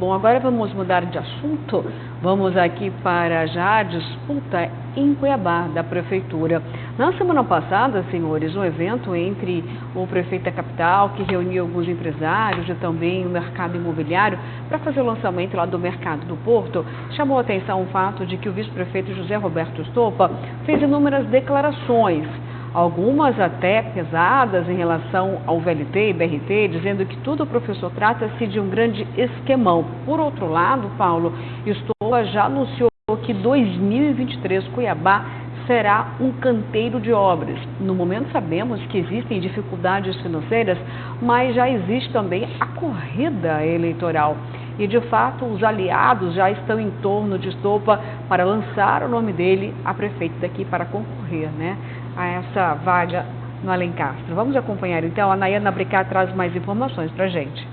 Bom, agora vamos mudar de assunto. Vamos aqui para já a disputa em Cuiabá, da Prefeitura. Na semana passada, senhores, um evento entre o prefeito da capital, que reuniu alguns empresários e também o mercado imobiliário, para fazer o lançamento lá do mercado do Porto, chamou a atenção o fato de que o vice-prefeito José Roberto Estopa fez inúmeras declarações, algumas até pesadas em relação ao VLT e BRT, dizendo que tudo, professor, trata-se de um grande esquemão. Por outro lado, Paulo, Estopa já anunciou que 2023 Cuiabá será um canteiro de obras. No momento sabemos que existem dificuldades financeiras, mas já existe também a corrida eleitoral. E, de fato, os aliados já estão em torno de Estopa para lançar o nome dele a prefeito daqui para concorrer, a essa vaga no Alencastro. Vamos acompanhar, então. A Nayana Bricá traz mais informações para a gente.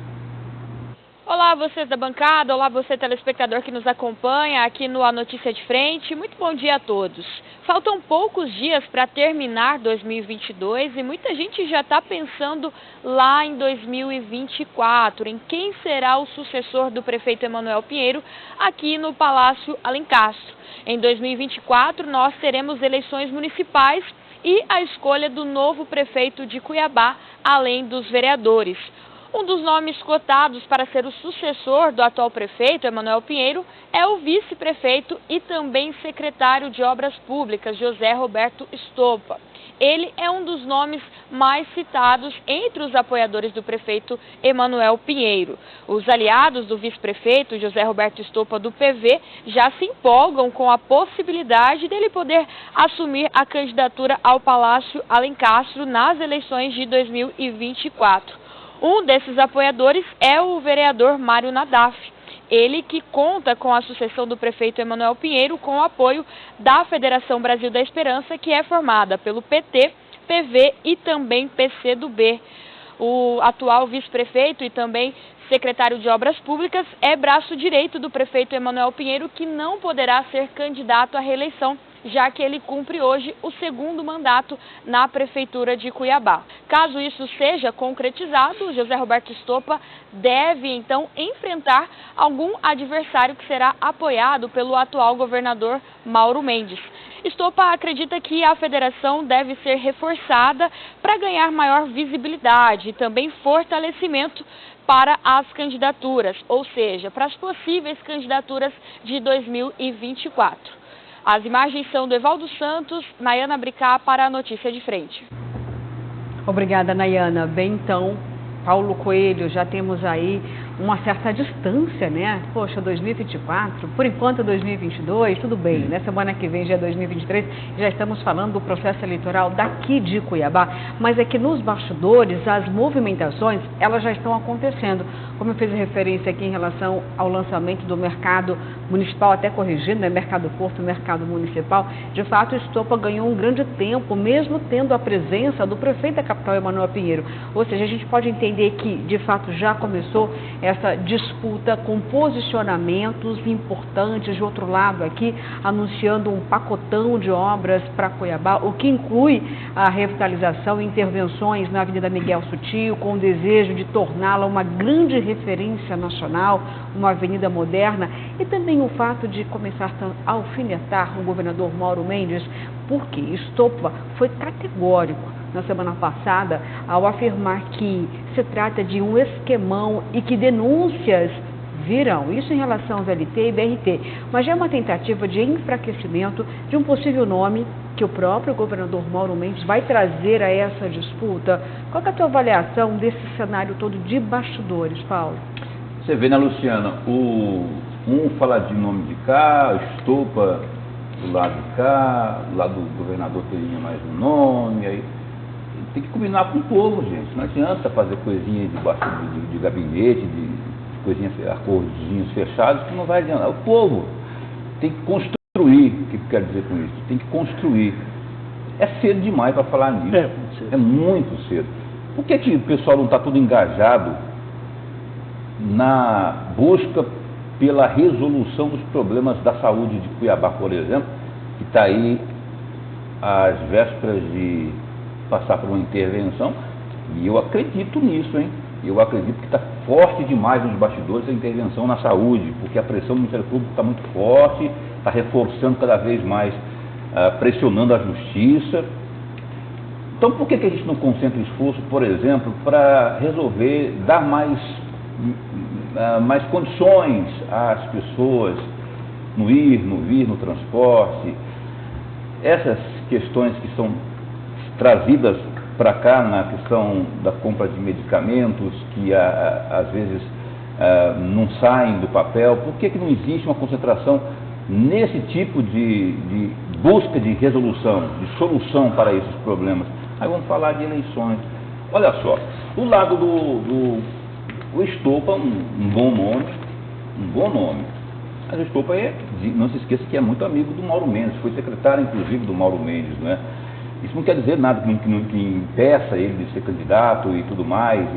Olá, vocês da bancada, olá você telespectador que nos acompanha aqui no A Notícia de Frente. Muito bom dia a todos. Faltam poucos dias para terminar 2022 e muita gente já está pensando lá em 2024, em quem será o sucessor do prefeito Emanuel Pinheiro aqui no Palácio Alencastro. Em 2024 nós teremos eleições municipais e a escolha do novo prefeito de Cuiabá, além dos vereadores. Um dos nomes cotados para ser o sucessor do atual prefeito, Emanuel Pinheiro, é o vice-prefeito e também secretário de Obras Públicas, José Roberto Estopa. Ele é um dos nomes mais citados entre os apoiadores do prefeito Emanuel Pinheiro. Os aliados do vice-prefeito, José Roberto Estopa, do PV, já se empolgam com a possibilidade dele poder assumir a candidatura ao Palácio Alencastro nas eleições de 2024. Um desses apoiadores é o vereador Mário Nadaf, ele que conta com a sucessão do prefeito Emanuel Pinheiro com o apoio da Federação Brasil da Esperança, que é formada pelo PT, PV e também PCdoB. O atual vice-prefeito e também secretário de Obras Públicas é braço direito do prefeito Emanuel Pinheiro, que não poderá ser candidato à reeleição, já que ele cumpre hoje o segundo mandato na Prefeitura de Cuiabá. Caso isso seja concretizado, José Roberto Estopa deve, então, enfrentar algum adversário que será apoiado pelo atual governador Mauro Mendes. Estopa acredita que a federação deve ser reforçada para ganhar maior visibilidade e também fortalecimento para as candidaturas, ou seja, para as possíveis candidaturas de 2024. As imagens são do Evaldo Santos, Nayana Bricá para a Notícia de Frente. Obrigada, Nayana. Bem, então, Paulo Coelho, já temos aí uma certa distância, Poxa, 2024, por enquanto 2022, tudo bem, Semana que vem já é 2023, já estamos falando do processo eleitoral daqui de Cuiabá, mas é que nos bastidores as movimentações, elas já estão acontecendo, como eu fiz referência aqui em relação ao lançamento do mercado municipal, até corrigindo, Mercado Porto, mercado municipal. De fato, o Estopa ganhou um grande tempo, mesmo tendo a presença do prefeito da capital, Emanuel Pinheiro, ou seja, a gente pode entender que, de fato, já começou essa disputa com posicionamentos importantes. De outro lado aqui, anunciando um pacotão de obras para Cuiabá, o que inclui a revitalização e intervenções na Avenida Miguel Sutil, com o desejo de torná-la uma grande referência nacional, uma avenida moderna, e também o fato de começar a alfinetar o governador Mauro Mendes, porque Estopa foi categórico na semana passada ao afirmar que se trata de um esquemão e que denúncias virão, isso em relação ao VLT e BRT, mas já é uma tentativa de enfraquecimento de um possível nome que o próprio governador Mauro Mendes vai trazer a essa disputa. Qual é a tua avaliação desse cenário todo de bastidores, Paulo? Você vê, Luciana, um fala de nome de cá, Estopa do lado de cá, do lado do governador teria mais um nome, aí tem que combinar com o povo, gente. Não adianta fazer coisinha de gabinete, de coisinhas, acordinhos fechados, que não vai adiantar. O povo tem que construir. O que eu quero dizer com isso? Tem que construir. É cedo demais para falar nisso. É muito cedo. Por que o pessoal não está tudo engajado na busca pela resolução dos problemas da saúde de Cuiabá, por exemplo, que está aí às vésperas de passar por uma intervenção, e eu acredito nisso, Eu acredito que está forte demais nos bastidores a intervenção na saúde, porque a pressão do Ministério Público está muito forte, está reforçando cada vez mais, pressionando a justiça. Então, por que a gente não concentra esforço, por exemplo, para resolver, dar mais condições às pessoas no ir, no vir, no transporte? Essas questões que são trazidas para cá na questão da compra de medicamentos, que às vezes não saem do papel, por que não existe uma concentração nesse tipo de busca de resolução, de solução para esses problemas? Aí vamos falar de eleições. Olha só, do lado do Estopa, um bom nome. Mas o Estopa não se esqueça que é muito amigo do Mauro Mendes, foi secretário inclusive do Mauro Mendes, né? Isso não quer dizer nada que impeça ele de ser candidato e tudo mais.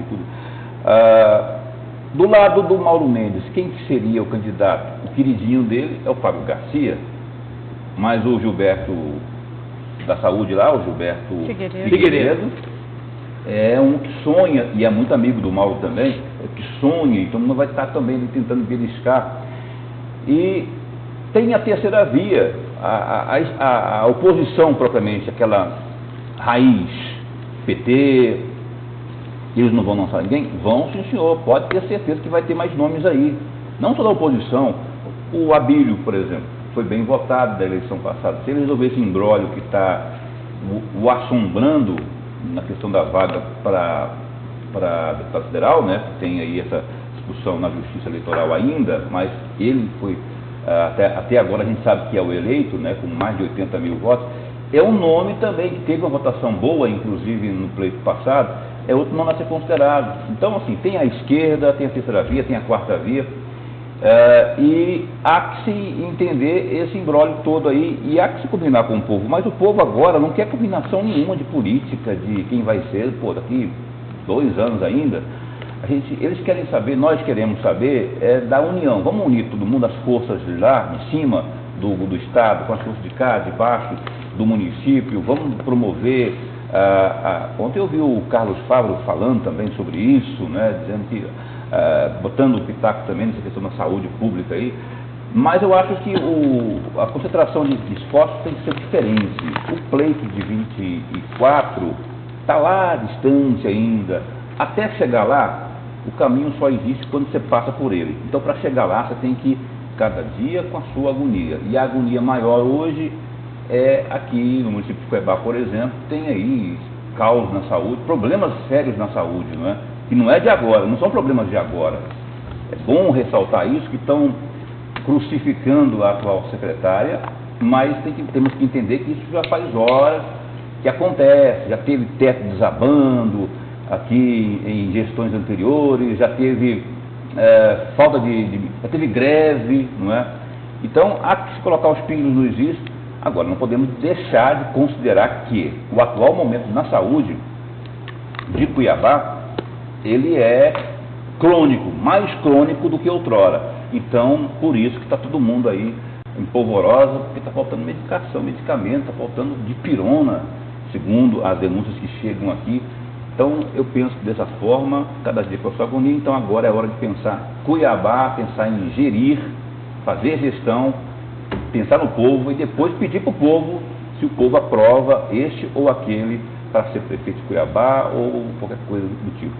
Do lado do Mauro Mendes, quem que seria o candidato? O queridinho dele é o Fábio Garcia, mas o Gilberto da Saúde lá, o Gilberto Figueiredo, é um que sonha, e é muito amigo do Mauro também, que sonha, então não vai estar também tentando beliscar. E tem a terceira via, a oposição propriamente, aquela raiz PT, eles não vão lançar ninguém? Vão, sim senhor, pode ter certeza que vai ter mais nomes aí. Não só da oposição, o Abílio, por exemplo, foi bem votado da eleição passada. Se ele resolver esse imbróglio que está o assombrando na questão da vaga para deputado federal, né, que tem aí essa discussão na Justiça Eleitoral ainda, mas ele foi, até agora a gente sabe que é o eleito, né, com mais de 80 mil votos, é um nome também que teve uma votação boa, inclusive no pleito passado, é outro nome a ser considerado. Então, assim, tem a esquerda, tem a terceira via, tem a quarta via, e há que se entender esse imbróglio todo aí, e há que se combinar com o povo, mas o povo agora não quer combinação nenhuma de política, de quem vai ser, daqui 2 anos ainda. Eles querem saber, nós queremos saber da união. Vamos unir todo mundo, as forças de lá, de cima do Estado, com as forças de cá, de baixo, do município, vamos promover. Ontem eu vi o Carlos Fávaro falando também sobre isso, né, dizendo que, botando o pitaco também nessa questão da saúde pública aí, mas eu acho que a concentração de esforços tem que ser diferente. O pleito de 24 está lá distante ainda. Até chegar lá, o caminho só existe quando você passa por ele. Então, para chegar lá, você tem que ir cada dia com a sua agonia. E a agonia maior hoje é aqui no município de Cuiabá, por exemplo, tem aí caos na saúde, problemas sérios na saúde, não é? Que não é de agora, não são problemas de agora. É bom ressaltar isso, que estão crucificando a atual secretária, mas temos que entender que isso já faz horas que acontece, já teve teto desabando aqui em gestões anteriores, já teve já teve greve, não é? Então, há que se colocar os pingos nos is. Agora, não podemos deixar de considerar que o atual momento na saúde de Cuiabá, ele é crônico, mais crônico do que outrora. Então, por isso que está todo mundo aí em polvorosa, porque está faltando medicação, medicamento, está faltando dipirona, segundo as denúncias que chegam aqui. Então, eu penso dessa forma, cada dia com a sua agonia. Então, agora é hora de pensar Cuiabá, pensar em gerir, fazer gestão, pensar no povo e depois pedir para o povo se o povo aprova este ou aquele para ser prefeito de Cuiabá ou qualquer coisa do tipo.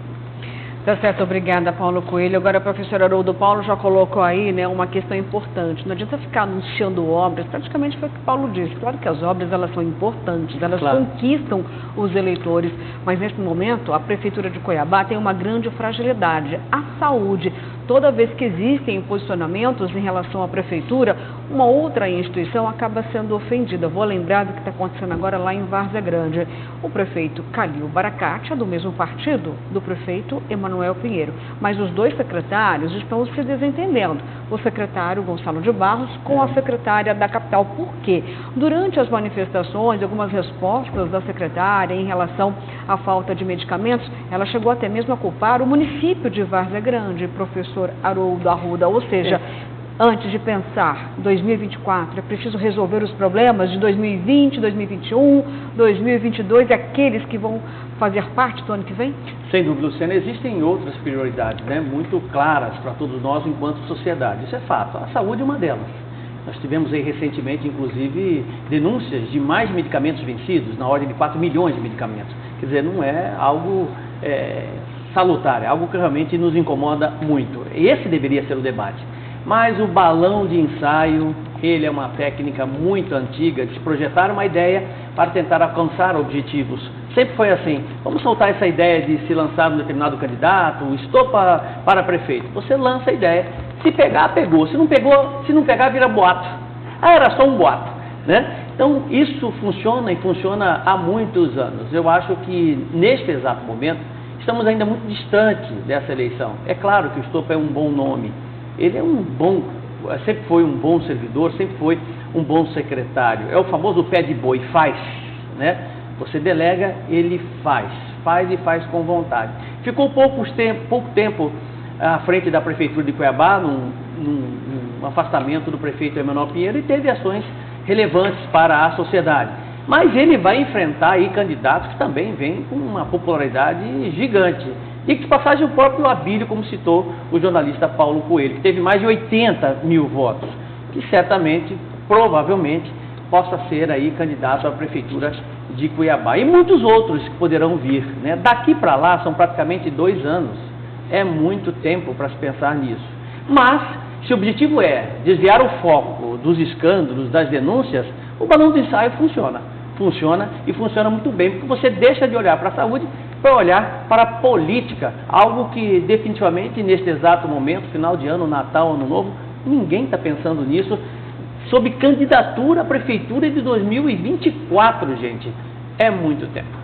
Tá certo, obrigada, Paulo Coelho. Agora, a professora Haroldo, Paulo já colocou aí, né, uma questão importante. Não adianta ficar anunciando obras, praticamente foi o que Paulo disse. Claro que as obras, elas são importantes, elas conquistam os eleitores, mas nesse momento a Prefeitura de Cuiabá tem uma grande fragilidade, a saúde. Toda vez que existem posicionamentos em relação à Prefeitura, uma outra instituição acaba sendo ofendida. Vou lembrar do que está acontecendo agora lá em Várzea Grande. O prefeito Calil Baracate é do mesmo partido do prefeito Emanuel Pinheiro, mas os dois secretários estão se desentendendo. O secretário Gonçalo de Barros com a secretária da capital. Por quê? Durante as manifestações, algumas respostas da secretária em relação à falta de medicamentos, ela chegou até mesmo a culpar o município de Várzea Grande, professor Haroldo Arruda, ou seja, antes de pensar 2024, é preciso resolver os problemas de 2020, 2021, 2022 e aqueles que vão fazer parte do ano que vem? Sem dúvida, Luciana, existem outras prioridades, né, muito claras para todos nós enquanto sociedade. Isso é fato. A saúde é uma delas. Nós tivemos aí recentemente, inclusive, denúncias de mais medicamentos vencidos, na ordem de 4 milhões de medicamentos. Quer dizer, não é algo salutar, é algo que realmente nos incomoda muito. Esse deveria ser o debate. Mas o balão de ensaio, ele é uma técnica muito antiga de se projetar uma ideia para tentar alcançar objetivos. Sempre foi assim. Vamos soltar essa ideia de se lançar um determinado candidato, estou para prefeito. Você lança a ideia. Se pegar, pegou. Se não pegar, vira boato. Ah, era só um boato, né? Então, isso funciona e funciona há muitos anos. Eu acho que, neste exato momento, estamos ainda muito distantes dessa eleição. É claro que o Estopa é um bom nome. Ele é sempre foi um bom servidor, sempre foi um bom secretário. É o famoso pé de boi, faz, né? Você delega, ele faz e faz com vontade. Ficou pouco tempo à frente da Prefeitura de Cuiabá, num afastamento do prefeito Emanuel Pinheiro, e teve ações relevantes para a sociedade. Mas ele vai enfrentar aí candidatos que também vêm com uma popularidade gigante. E que, de passagem, o próprio Abílio, como citou o jornalista Paulo Coelho, que teve mais de 80 mil votos, que certamente, provavelmente, possa ser aí candidato à Prefeitura de Cuiabá. E muitos outros que poderão vir, né? Daqui para lá são praticamente 2 anos. É muito tempo para se pensar nisso. Mas, se o objetivo é desviar o foco dos escândalos, das denúncias, o balão de ensaio funciona. Funciona e funciona muito bem, porque você deixa de olhar para a saúde para olhar para a política, algo que definitivamente neste exato momento, final de ano, Natal, Ano Novo, ninguém está pensando nisso, sob candidatura à Prefeitura de 2024, gente. É muito tempo.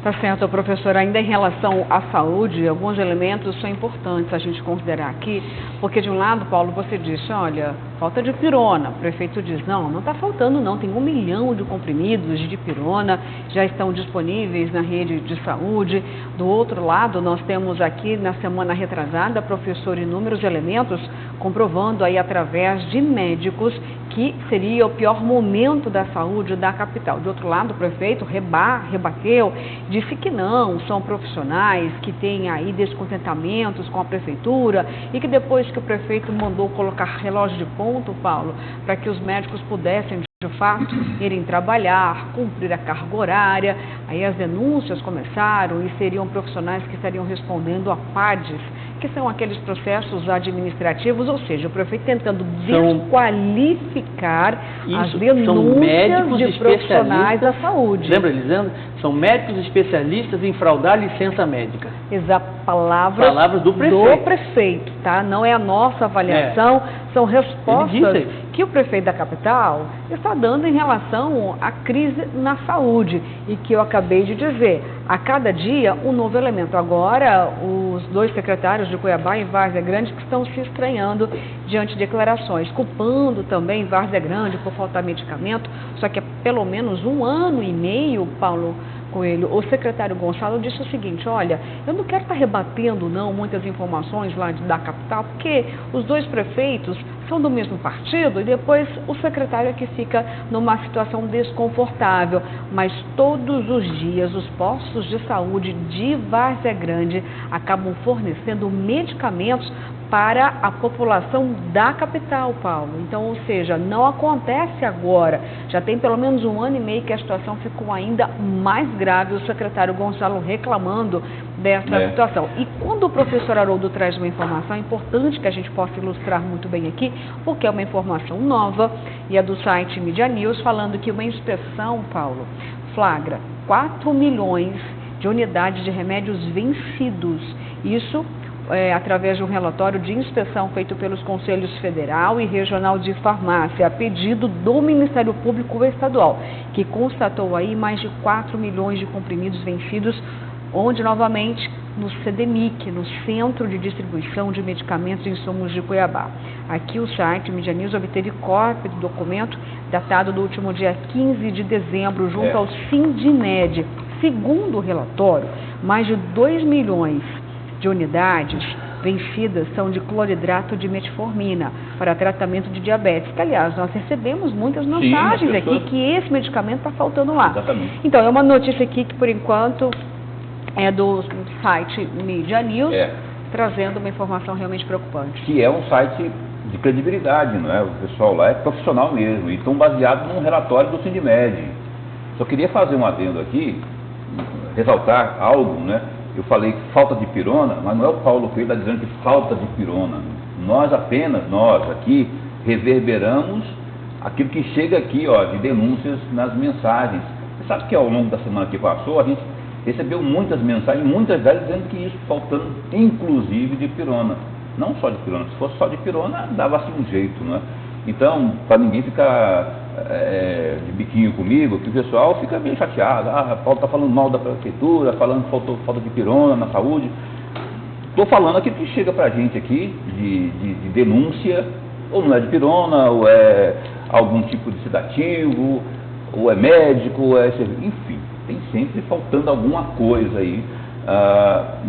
Tá certo, professor. Ainda em relação à saúde, alguns elementos são importantes a gente considerar aqui, porque de um lado, Paulo, você disse, olha, falta de pirona. O prefeito diz, não está faltando não, tem 1 milhão de comprimidos de pirona, já estão disponíveis na rede de saúde. Do outro lado, nós temos aqui na semana retrasada, professor, inúmeros elementos comprovando aí através de médicos que seria o pior momento da saúde da capital. De outro lado, o prefeito rebateu, disse que não, são profissionais que têm aí descontentamentos com a prefeitura e que depois que o prefeito mandou colocar relógio de ponto, Paulo, para que os médicos pudessem de fato irem trabalhar, cumprir a carga horária, aí as denúncias começaram e seriam profissionais que estariam respondendo a PADs, que são aqueles processos administrativos, ou seja, o prefeito tentando desqualificar as denúncias de profissionais da saúde. Lembra, Elisandra? São médicos especialistas em fraudar licença médica. Exato, palavras do prefeito, tá? Não é a nossa avaliação, são respostas que o prefeito da capital está dando em relação à crise na saúde e que eu acabei de dizer. A cada dia, um novo elemento. Agora, os 2 secretários de Cuiabá e Várzea Grande que estão se estranhando diante de declarações, culpando também Várzea Grande por faltar medicamento, só que há pelo menos 1 ano e meio, Paulo Coelho, o secretário Gonçalo disse o seguinte, olha, eu não quero estar rebatendo não muitas informações lá da capital, porque os 2 prefeitos são do mesmo partido e depois o secretário é que fica numa situação desconfortável, mas todos os dias os postos de saúde de Várzea Grande acabam fornecendo medicamentos para a população da capital, Paulo. Então, ou seja, não acontece agora. Já tem pelo menos 1 ano e meio que a situação ficou ainda mais grave, o secretário Gonçalo reclamando dessa situação. E quando o professor Haroldo traz uma informação, é importante que a gente possa ilustrar muito bem aqui, porque é uma informação nova e é do site Mídia News, falando que uma inspeção, Paulo, flagra 4 milhões de unidades de remédios vencidos. Isso através de um relatório de inspeção feito pelos Conselhos Federal e Regional de Farmácia, a pedido do Ministério Público Estadual, que constatou aí mais de 4 milhões de comprimidos vencidos, onde novamente no CDMIC, no Centro de Distribuição de Medicamentos e Insumos de Cuiabá. Aqui o site Mídia News obteve cópia do documento datado do último dia 15 de dezembro, junto ao Sindined. Segundo o relatório, mais de 2 milhões de unidades vencidas são de cloridrato de metformina para tratamento de diabetes. Que, aliás, nós recebemos muitas mensagens aqui que esse medicamento está faltando lá. Exatamente. Então, é uma notícia aqui que, por enquanto, é do site Media News, trazendo uma informação realmente preocupante. Que é um site de credibilidade, não é? O pessoal lá é profissional mesmo, e estão baseados num relatório do Sindmed. Só queria fazer um adendo aqui, ressaltar algo, né? Eu falei falta de pirona, mas não é o Paulo Coelho que está dizendo que falta de pirona. Nós aqui, reverberamos aquilo que chega aqui, ó, de denúncias nas mensagens. Você sabe que ao longo da semana que passou, a gente recebeu muitas mensagens, muitas delas dizendo que isso faltando, inclusive, de pirona. Não só de pirona, se fosse só de pirona, dava-se um jeito, né? Então, para ninguém ficar de biquinho comigo, que o pessoal fica meio chateado. Paulo está falando mal da prefeitura, falando que faltou falta de pirona na saúde. Estou falando aquilo que chega para a gente aqui, de denúncia, ou não é de pirona, ou é algum tipo de sedativo, ou é médico, ou é... enfim, tem sempre faltando alguma coisa aí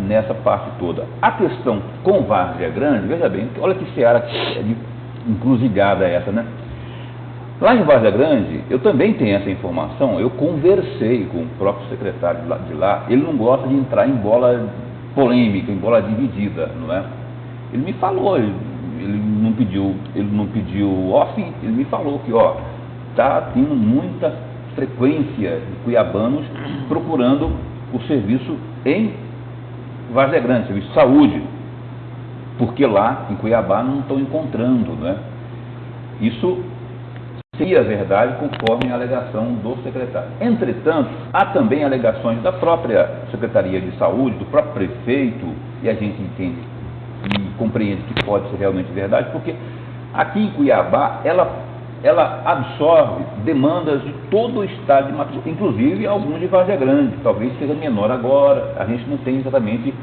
nessa parte toda. A questão com Várzea Grande, veja bem, olha que seara de encruzilhada essa, né? Lá em Várzea Grande, eu também tenho essa informação, eu conversei com o próprio secretário de lá, ele não gosta de entrar em bola polêmica, em bola dividida, não é? Ele me falou, ele não pediu off, ele me falou que, ó, tá tendo muita frequência de cuiabanos procurando o serviço em Várzea Grande, serviço de saúde, porque lá em Cuiabá não estão encontrando, né? Isso seria verdade conforme a alegação do secretário. Entretanto, há também alegações da própria Secretaria de Saúde, do próprio prefeito, e a gente entende e compreende que pode ser realmente verdade, porque aqui em Cuiabá, ela absorve demandas de todo o estado de Mato Grosso, inclusive alguns de Várzea Grande, talvez seja menor agora, a gente não tem exatamente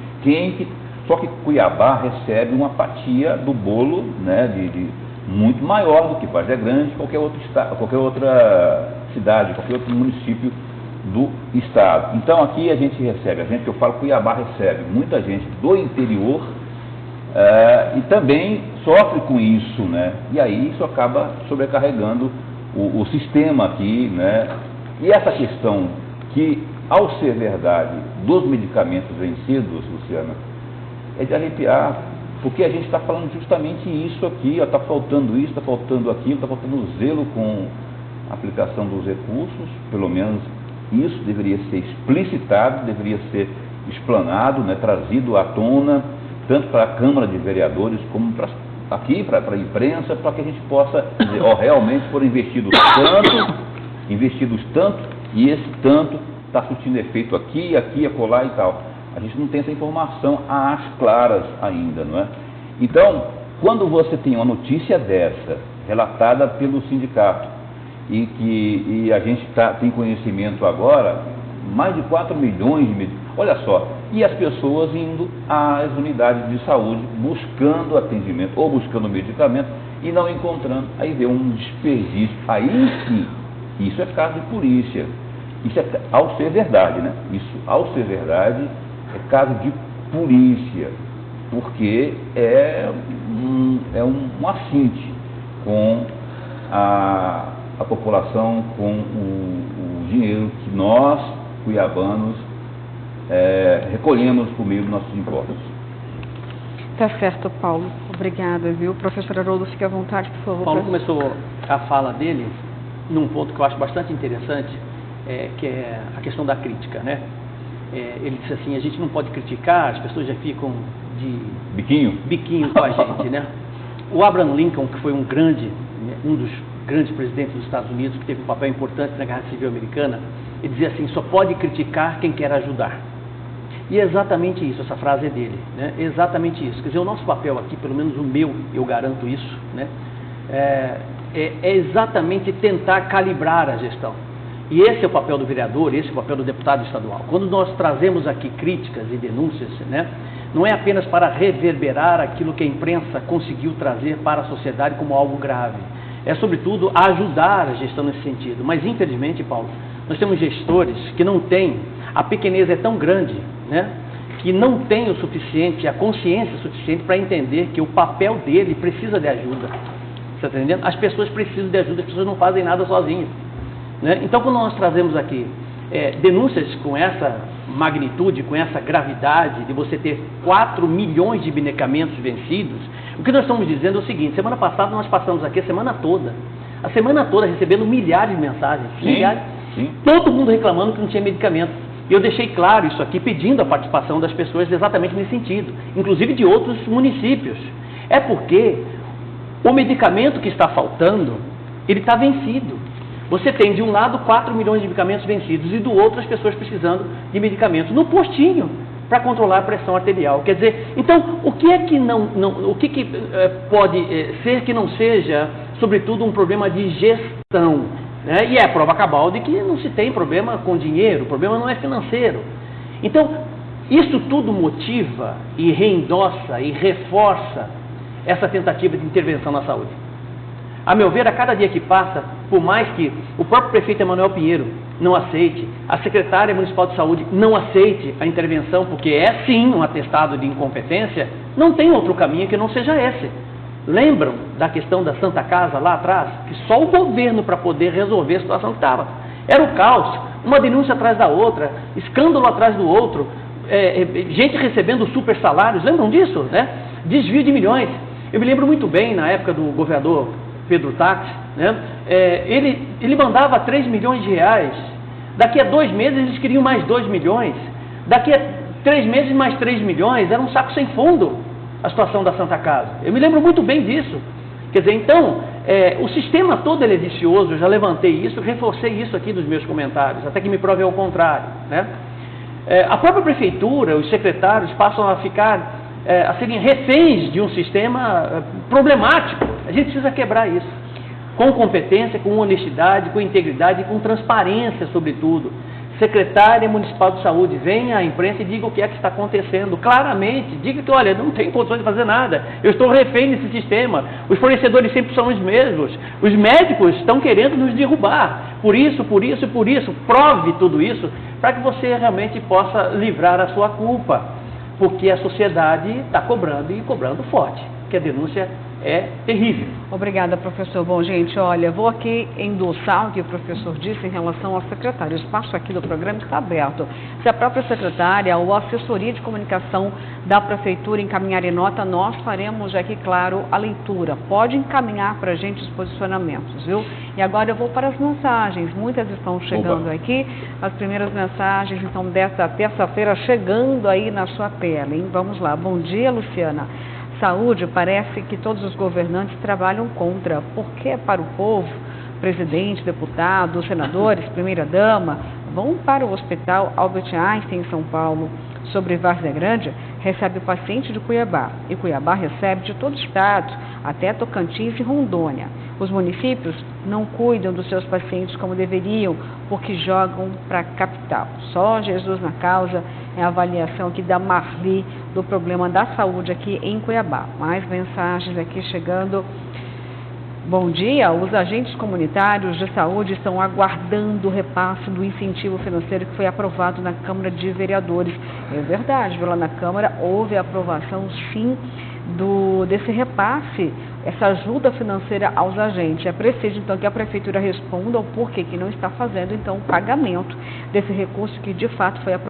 só que Cuiabá recebe uma fatia do bolo, né, muito maior do que Várzea Grande, qualquer outro estado, qualquer outra cidade, qualquer outro município do estado. Então aqui a gente recebe, que eu falo Cuiabá recebe muita gente do interior e também sofre com isso, né? E aí isso acaba sobrecarregando o sistema aqui, né? E essa questão que, ao ser verdade, dos medicamentos vencidos, Luciana, é de arrepiar, porque a gente está falando justamente isso aqui, está faltando isso, está faltando aquilo, está faltando zelo com a aplicação dos recursos, pelo menos isso deveria ser explicitado, deveria ser explanado, né, trazido à tona, tanto para a Câmara de Vereadores como para a imprensa, para que a gente possa dizer, realmente foram investidos tanto, e esse tanto está surtindo efeito aqui, acolá e tal. A gente não tem essa informação às claras ainda, não é? Então, quando você tem uma notícia dessa, relatada pelo sindicato, e a gente tem conhecimento agora, mais de 4 milhões de medicamentos, olha só, e as pessoas indo às unidades de saúde, buscando atendimento, ou buscando medicamento, e não encontrando, aí vê um desperdício, aí sim, isso é caso de polícia, isso é, ao ser verdade, né? Isso, ao ser verdade, é caso de polícia, porque é um assinte com a população, com o dinheiro que nós, cuiabanos, recolhemos por meio dos nossos impostos. Tá certo, Paulo. Obrigada, viu? Professor Haroldo, fique à vontade, por favor. Paulo começou a fala dele num ponto que eu acho bastante interessante, que é a questão da crítica, né? Ele disse assim, a gente não pode criticar, as pessoas já ficam de biquinho com a gente, né? O Abraham Lincoln, que foi um dos grandes presidentes dos Estados Unidos, que teve um papel importante na Guerra Civil Americana, ele dizia assim, só pode criticar quem quer ajudar. E é exatamente isso, essa frase é dele, né? Exatamente isso. Quer dizer, o nosso papel aqui, pelo menos o meu, eu garanto isso, né? É exatamente tentar calibrar a gestão. E esse é o papel do vereador, esse é o papel do deputado estadual. Quando nós trazemos aqui críticas e denúncias, né, não é apenas para reverberar aquilo que a imprensa conseguiu trazer para a sociedade como algo grave. É, sobretudo, ajudar a gestão nesse sentido. Mas, infelizmente, Paulo, nós temos gestores que não têm, a pequenez é tão grande, né, que não tem o suficiente, a consciência suficiente para entender que o papel dele precisa de ajuda. Você está entendendo? As pessoas precisam de ajuda, as pessoas não fazem nada sozinhas. Né? Então, quando nós trazemos aqui denúncias com essa magnitude, com essa gravidade, de você ter 4 milhões de medicamentos vencidos, o que nós estamos dizendo é o seguinte: semana passada nós passamos aqui a semana toda recebendo milhares de mensagens, milhares, todo mundo reclamando que não tinha medicamento. E eu deixei claro isso aqui, pedindo a participação das pessoas exatamente nesse sentido, inclusive de outros municípios. É porque o medicamento que está faltando, ele está vencido. Você tem de um lado 4 milhões de medicamentos vencidos e do outro as pessoas precisando de medicamentos no postinho para controlar a pressão arterial. Quer dizer, então, o que é que pode ser que não seja, sobretudo, um problema de gestão? Né? E é a prova cabal de que não se tem problema com dinheiro, o problema não é financeiro. Então, isso tudo motiva e reendossa e reforça essa tentativa de intervenção na saúde. A meu ver, a cada dia que passa, por mais que o próprio prefeito Emanuel Pinheiro não aceite, a secretária municipal de saúde não aceite a intervenção, porque é sim um atestado de incompetência, não tem outro caminho que não seja esse. Lembram da questão da Santa Casa lá atrás? Que só o governo para poder resolver a situação que estava. Era o caos, uma denúncia atrás da outra, escândalo atrás do outro, gente recebendo super salários, lembram disso? Né? Desvio de milhões. Eu me lembro muito bem, na época do governador Pedro Táxi, né? Ele mandava 3 milhões de reais, daqui a 2 meses eles queriam mais 2 milhões, daqui a 3 meses mais 3 milhões, era um saco sem fundo a situação da Santa Casa. Eu me lembro muito bem disso. Quer dizer, então, o sistema todo ele é vicioso, eu já levantei isso, reforcei isso aqui nos meus comentários, até que me prove ao contrário. Né? A própria prefeitura, os secretários passam a ficar, a serem reféns de um sistema problemático. A gente precisa quebrar isso, com competência, com honestidade, com integridade e com transparência, sobretudo. Secretária Municipal de Saúde, venha à imprensa e diga o que é que está acontecendo, claramente, diga que, olha, não tem condições de fazer nada, eu estou refém desse sistema, os fornecedores sempre são os mesmos, os médicos estão querendo nos derrubar, por isso, prove tudo isso, para que você realmente possa livrar a sua culpa, porque a sociedade está cobrando e cobrando forte, que a denúncia é terrível. Obrigada, professor. Bom, gente, olha, vou aqui endossar o que o professor disse em relação ao secretário. O espaço aqui do programa está aberto. Se a própria secretária ou a assessoria de comunicação da prefeitura encaminharem nota, nós faremos aqui, claro, a leitura. Pode encaminhar para a gente os posicionamentos, viu? E agora eu vou para as mensagens. Muitas estão chegando aqui. As primeiras mensagens, então, dessa terça-feira, chegando aí na sua tela, hein? Vamos lá. Bom dia, Luciana. Saúde, parece que todos os governantes trabalham contra, porque para o povo, presidente, deputado, senadores, primeira-dama, vão para o hospital Albert Einstein em São Paulo, sobre Várzea Grande, recebe o paciente de Cuiabá, e Cuiabá recebe de todo o estado, até Tocantins e Rondônia. Os municípios não cuidam dos seus pacientes como deveriam, porque jogam para a capital. Só Jesus na causa é a avaliação aqui da Marli do problema da saúde aqui em Cuiabá. Mais mensagens aqui chegando. Bom dia, os agentes comunitários de saúde estão aguardando o repasse do incentivo financeiro que foi aprovado na Câmara de Vereadores. É verdade, viu? Lá na Câmara houve a aprovação, sim, desse repasse, essa ajuda financeira aos agentes. É preciso, então, que a Prefeitura responda ao porquê que não está fazendo, então, o pagamento desse recurso que, de fato, foi aprovado.